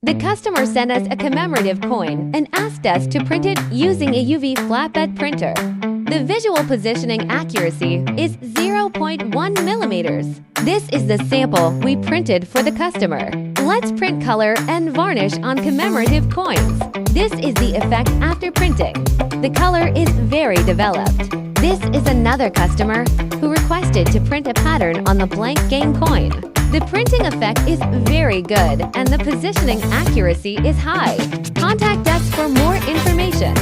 The customer sent us a commemorative coin and asked us to print it using a UV flatbed printer. The visual positioning accuracy is 0.1 millimeters. This is the sample we printed for the customer. Let's print color and varnish on commemorative coins. This is the effect after printing. The color is very developed. This is another customer who requested to print a pattern on the blank game coin. The printing effect is very good and the positioning accuracy is high. Contact us for more information.